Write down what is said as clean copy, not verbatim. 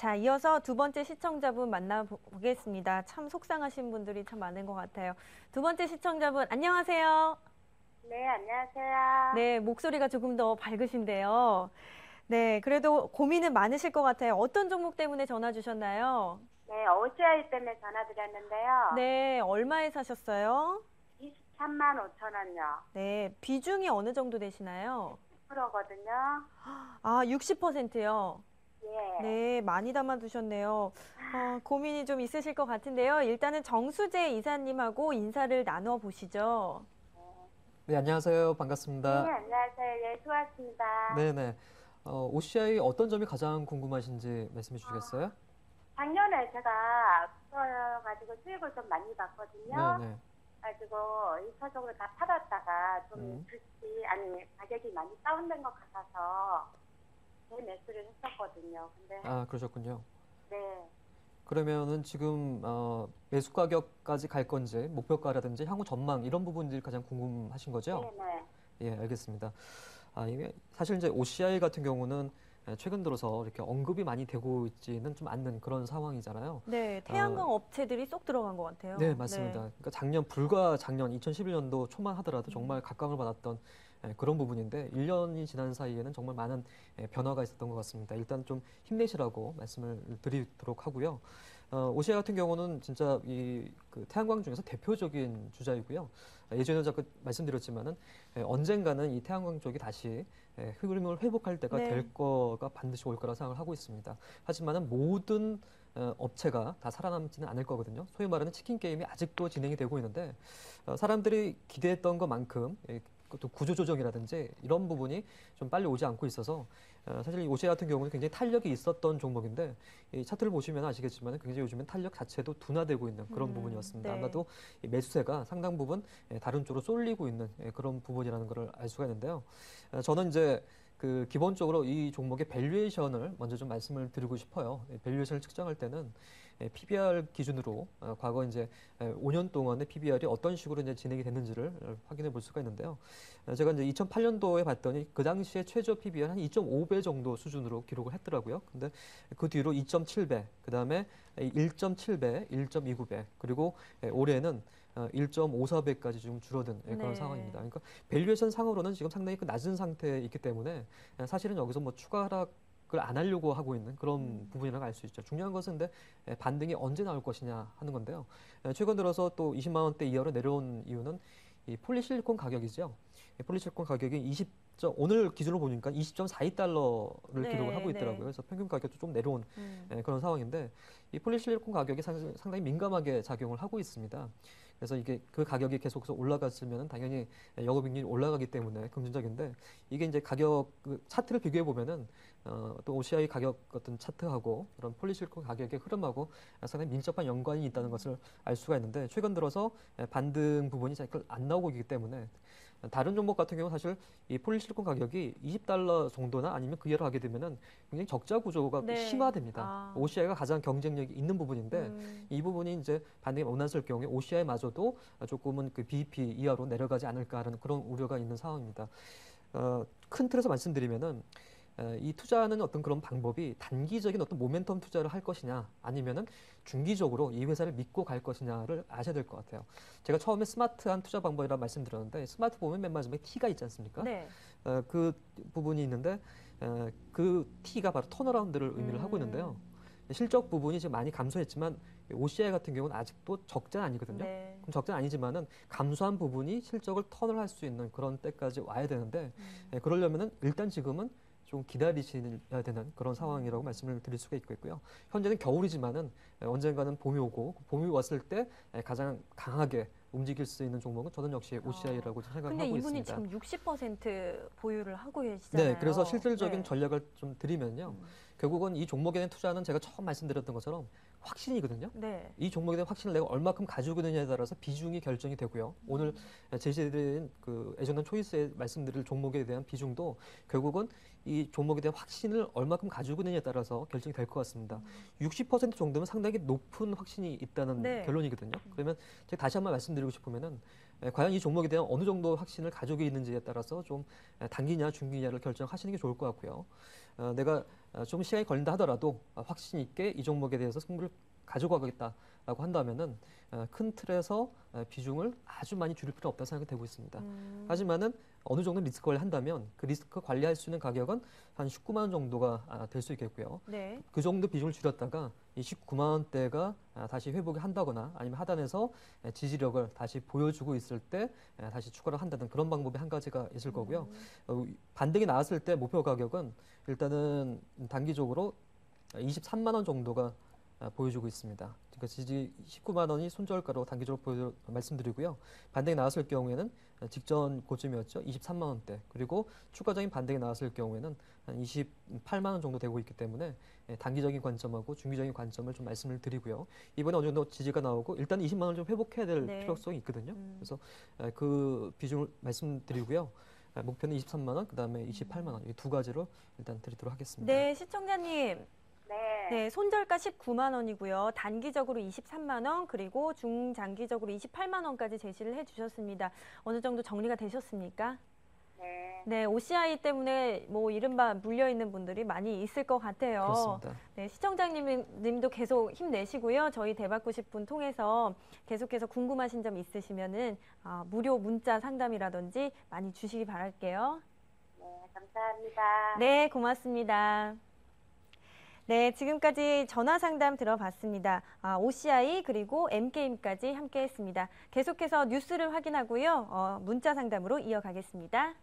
자, 이어서 두 번째 시청자분 만나보겠습니다. 참 속상하신 분들이 참 많은 것 같아요. 두 번째 시청자분, 안녕하세요. 네, 안녕하세요. 네, 목소리가 조금 더 밝으신데요. 네, 그래도 고민은 많으실 것 같아요. 어떤 종목 때문에 전화 주셨나요? 네, OCI 때문에 전화드렸는데요. 네, 얼마에 사셨어요? 23만 5천 원요. 네, 비중이 어느 정도 되시나요? 10%거든요. 아, 60%요. 예. 네, 많이 담아두셨네요. 고민이 좀 있으실 것 같은데요. 일단은 정수재 이사님하고 인사를 나눠 보시죠. 네, 안녕하세요. 네, 반갑습니다. 안녕하세요. 예, 수고하셨습니다. 네네. OCI 어떤 점이 가장 궁금하신지 말씀해 주시겠어요? 작년에 제가 붙어가지고 수익을 좀 많이 봤거든요. 네네. 가지고 1차적으로 다 팔았다가 좀 음. 다시, 아니, 가격이 많이 다운된 것 같아서 재매수를 했었거든요. 근데, 그러셨군요. 네. 그러면은 지금 매수 가격까지 갈 건지, 목표가라든지 향후 전망 이런 부분들이 가장 궁금하신 거죠? 네네. 예, 알겠습니다. 이게 사실 이제 OCI 같은 경우는 최근 들어서 이렇게 언급이 많이 되고 있지는 좀 않는 그런 상황이잖아요. 네, 어, 태양광 업체들이 쏙 들어간 것 같아요. 네, 맞습니다. 그러니까 불과 작년 2011년도 초만 하더라도 정말 각광을 받았던 그런 부분인데 1년이 지난 사이에는 정말 많은 변화가 있었던 것 같습니다. 일단 좀 힘내시라고 말씀을 드리도록 하고요. 오시아 같은 경우는 진짜 그 태양광 중에서 대표적인 주자이고요. 예전에 자꾸 말씀드렸지만은 언젠가는 이 태양광 쪽이 다시 흐름을 회복할 때가 네. 될 거가 반드시 올 거라 생각을 하고 있습니다. 하지만은 모든 업체가 다 살아남지는 않을 거거든요. 소위 말하는 치킨 게임이 아직도 진행이 되고 있는데 사람들이 기대했던 것만큼 또 구조조정이라든지 이런 부분이 좀 빨리 오지 않고 있어서 사실 이 오시아 같은 경우는 굉장히 탄력이 있었던 종목인데 이 차트를 보시면 아시겠지만 굉장히 요즘엔 탄력 자체도 둔화되고 있는 그런 부분이었습니다. 네. 아마도 이 매수세가 상당 부분 다른 쪽으로 쏠리고 있는 그런 부분이라는 것을 알 수가 있는데요. 저는 이제 그 기본적으로 이 종목의 밸류에이션을 먼저 좀 말씀을 드리고 싶어요. 밸류에이션을 측정할 때는 PBR 기준으로 과거 이제 5년 동안의 PBR이 어떤 식으로 이제 진행이 됐는지를 확인해 볼 수가 있는데요. 제가 이제 2008년도에 봤더니 그 당시에 최저 PBR 한 2.5배 정도 수준으로 기록을 했더라고요. 근데 그 뒤로 2.7배, 그 다음에 1.7배, 1.29배, 그리고 올해는 1.54배까지 지금 줄어든 그런 네. 상황입니다. 그러니까 밸류에이션 상으로는 지금 상당히 그 낮은 상태에 있기 때문에 사실은 여기서 뭐 추가 하락을 안 하려고 하고 있는 그런 부분이라고 알 수 있죠. 중요한 것은 근데 반등이 언제 나올 것이냐 하는 건데요. 최근 들어서 또 20만 원대 이하로 내려온 이유는 이 폴리실리콘 가격이죠. 이 폴리실리콘 가격이 오늘 기준으로 보니까 20.42달러를 기록을 하고 네. 있더라고요. 그래서 평균 가격도 좀 내려온 음. 그런 상황인데 이 폴리실리콘 가격이 상당히 민감하게 작용을 하고 있습니다. 그래서 이게 그 가격이 계속해서 올라갔으면 당연히 영업이익률이 올라가기 때문에 긍정적인데 이게 이제 가격 그 차트를 비교해 보면은 또 OCI 가격 어떤 차트하고 그런 폴리실리콘 가격의 흐름하고 상당히 밀접한 연관이 있다는 것을 알 수가 있는데 최근 들어서 반등 부분이 잘 안 나오고 있기 때문에 다른 종목 같은 경우 사실 이 폴리실리콘 가격이 20달러 정도나 아니면 그 이하로 하게 되면은 굉장히 적자 구조가 네. 심화됩니다. OCI가 가장 경쟁력이 있는 부분인데 이 부분이 이제 반등이 원활했을 경우에 OCI마저도 조금은 그 BEP 이하로 내려가지 않을까 하는 그런 우려가 있는 상황입니다. 큰 틀에서 말씀드리면은 이 투자하는 어떤 그런 방법이 단기적인 어떤 모멘텀 투자를 할 것이냐 아니면은 중기적으로 이 회사를 믿고 갈 것이냐를 아셔야 될 것 같아요. 제가 처음에 스마트한 투자 방법이라 말씀드렸는데 스마트 보면 맨 마지막에 T가 있지 않습니까? 네. 그 부분이 있는데 그 T가 바로 턴어라운드를 의미를 하고 있는데요. 실적 부분이 지금 많이 감소했지만 OCI 같은 경우는 아직도 적자는 아니거든요. 네. 그럼 적자는 아니지만은 감소한 부분이 실적을 턴을 할 수 있는 그런 때까지 와야 되는데 그러려면은 일단 지금은 좀 기다리셔야 되는 그런 상황이라고 말씀을 드릴 수가 있고요. 현재는 겨울이지만은 언젠가는 봄이 오고 봄이 왔을 때 가장 강하게 움직일 수 있는 종목은 저는 역시 OCI라고 생각을 근데 하고 이분이 있습니다. 지금 60% 보유를 하고 계시잖아요. 네, 그래서 실질적인 네. 전략을 좀 드리면요. 결국은 이 종목에 대한 투자는 제가 처음 말씀드렸던 것처럼 확신이거든요. 네. 이 종목에 대한 확신을 내가 얼마큼 가지고 있느냐에 따라서 비중이 결정이 되고요. 오늘 제시해드린 그 에전던 초이스에 말씀드릴 종목에 대한 비중도 결국은 이 종목에 대한 확신을 얼마큼 가지고 있느냐에 따라서 결정이 될 것 같습니다. 60% 정도면 상당히 높은 확신이 있다는 네. 결론이거든요. 그러면 제가 다시 한번 말씀드리고 싶으면은 과연 이 종목에 대한 어느 정도 확신을 가지고 있는지에 따라서 좀 단기냐 중기냐를 결정하시는 게 좋을 것 같고요. 내가 좀 시간이 걸린다 하더라도 확신 있게 이 종목에 대해서 승부를 가져가겠다라고 한다면은 큰 틀에서 비중을 아주 많이 줄일 필요는 없다고 생각이 되고 있습니다. 하지만은 어느 정도 리스크 관리를 한다면 그 리스크 관리할 수 있는 가격은 한 19만 원 정도가 될 수 있겠고요. 네. 그 정도 비중을 줄였다가 이 19만 원대가 다시 회복이 한다거나 아니면 하단에서 지지력을 다시 보여주고 있을 때 다시 추가를 한다든 그런 방법이 한 가지가 있을 거고요. 반등이 나왔을 때 목표 가격은 일단은 단기적으로 23만 원 정도가 보여주고 있습니다. 그러니까 지지 19만 원이 손절가로 단기적으로 말씀드리고요. 반등이 나왔을 경우에는 직전 고점이었죠. 23만 원대. 그리고 추가적인 반등이 나왔을 경우에는 한 28만 원 정도 되고 있기 때문에 단기적인 관점하고 중기적인 관점을 좀 말씀을 드리고요. 이번에 어느 정도 지지가 나오고 일단 20만 원을 좀 회복해야 될 네. 필요성이 있거든요. 그래서 그 비중을 말씀드리고요. 목표는 23만 원, 그다음에 28만 원. 이 두 가지로 일단 드리도록 하겠습니다. 네, 시청자님. 네. 네, 손절가 19만 원이고요. 단기적으로 23만 원, 그리고 중장기적으로 28만 원까지 제시를 해주셨습니다. 어느 정도 정리가 되셨습니까? 네. 네, OCI 때문에 뭐 이른바 물려있는 분들이 많이 있을 것 같아요. 그렇습니다. 네, 시청자님도 계속 힘내시고요. 저희 대박 90분 통해서 계속해서 궁금하신 점 있으시면은 무료 문자 상담이라든지 많이 주시기 바랄게요. 네, 감사합니다. 네, 고맙습니다. 네, 지금까지 전화 상담 들어봤습니다. OCI 그리고 M게임까지 함께했습니다. 계속해서 뉴스를 확인하고요. 문자 상담으로 이어가겠습니다.